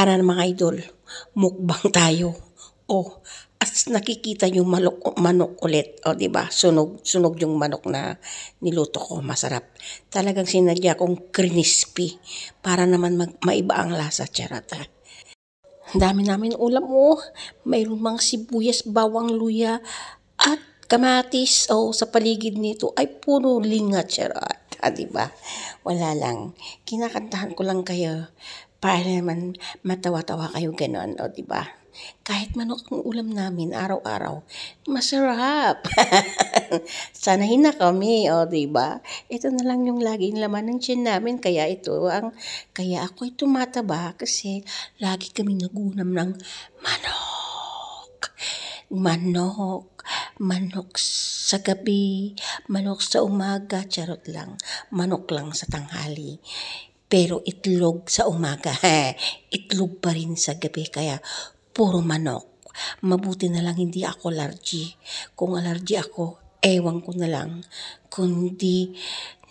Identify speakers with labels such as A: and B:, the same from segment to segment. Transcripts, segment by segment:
A: Tara na mga idol, mukbang tayo. Oh, as nakikita yung manok ulit, o di ba? Sunog yung manok na niluto ko, masarap. Talagang sinadya kong crispy para naman maiba ang lasa, charata. Dami namin ulam mayroong mga sibuyas, bawang, luya, at kamatis. Sa paligid nito ay puro linga, charot. Di ba? Wala lang. Kinakantahan ko lang kayo para naman matawa-tawa kayo ganon, di ba? Kahit manok ang ulam namin araw-araw, masarap. Sanahin na kami, di ba? Ito na lang yung laging laman ng tiyan namin, kaya ako'y tumataba kasi lagi kami nagunam ng manok. Manok sa gabi, manok sa umaga, charot lang. Manok lang sa tanghali. Pero itlog sa umaga, itlog pa rin sa gabi, kaya puro manok. Mabuti na lang hindi ako allergy. Kung allergy ako, ewan ko na lang. Kundi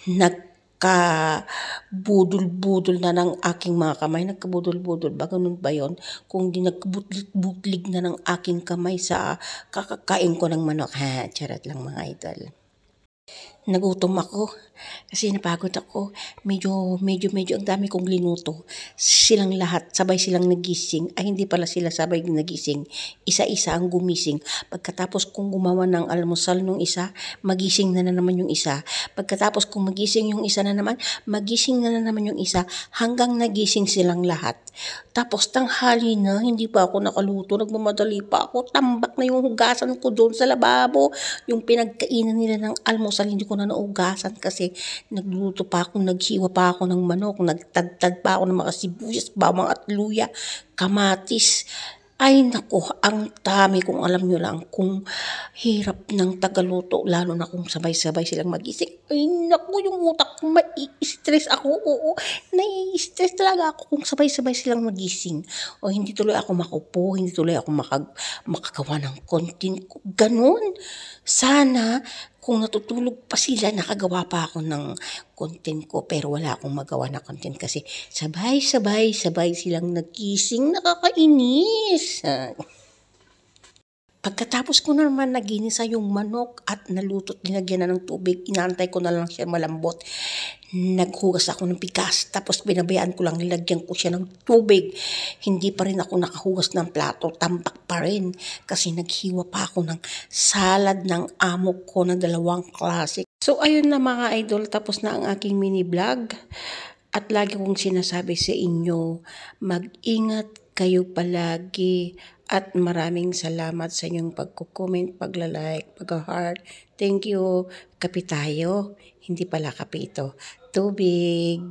A: nagkabudol-budol na ng aking mga kamay. Nagkabudol-budol ba? Ganun ba yun? Kung di nagkabutlig na ng aking kamay sa kakakain ko ng manok. Charot lang mga idol. Nagutom ako kasi napagod ako. Medyo ang dami kong linuto. Silang lahat, sabay silang nagising. Ay, hindi pala sila sabay nagising. Isa-isa ang gumising. Pagkatapos kong gumawa ng almusal nung isa, magising na naman yung isa. Pagkatapos kong magising yung isa na naman, magising na naman yung isa. Hanggang nagising silang lahat. Tapos tanghali na, hindi pa ako nakaluto. Nagmamadali pa ako. Tambak na yung hugasan ko doon sa lababo. Yung pinagkainan nila ng almusal, hindi ko na naugasan kasi nagluto pa ako, naghiwa pa ako ng manok, nagtagtag pa ako ng mga sibuyas, bawang at luya, kamatis. Ay nako, ang dami kung alam nyo lang kung hirap ng tagaluto, lalo na kung sabay-sabay silang magising. Ay nako, yung utak ko, mai-stress ako. Nai-stress talaga ako kung sabay-sabay silang magising. Hindi tuloy ako makupo, hindi tuloy ako makagawa ng content ko. Ganun. Sana kung natutulog pa sila, nakagawa pa ako ng content ko, pero wala akong magawa na content kasi sabay silang nagising, nakakainis. Pagkatapos ko naman naginisa yung manok at naluto't linagyan na ng tubig, inaantay ko na lang siya malambot. Naghugas ako ng bigas, tapos binabayaan ko lang, nilagyan ko siya ng tubig. Hindi pa rin ako nakahugas ng plato, tambak pa rin. Kasi naghiwa pa ako ng salad ng amo ko na 2 klase. So ayun na mga idol, tapos na ang aking mini vlog. At lagi kong sinasabi sa inyo, mag-ingat kayo palagi. At maraming salamat sa inyong pagko-comment, pagla-like, pag-heart. Thank you. Kape tayo. Hindi pala kape ito. Tubig.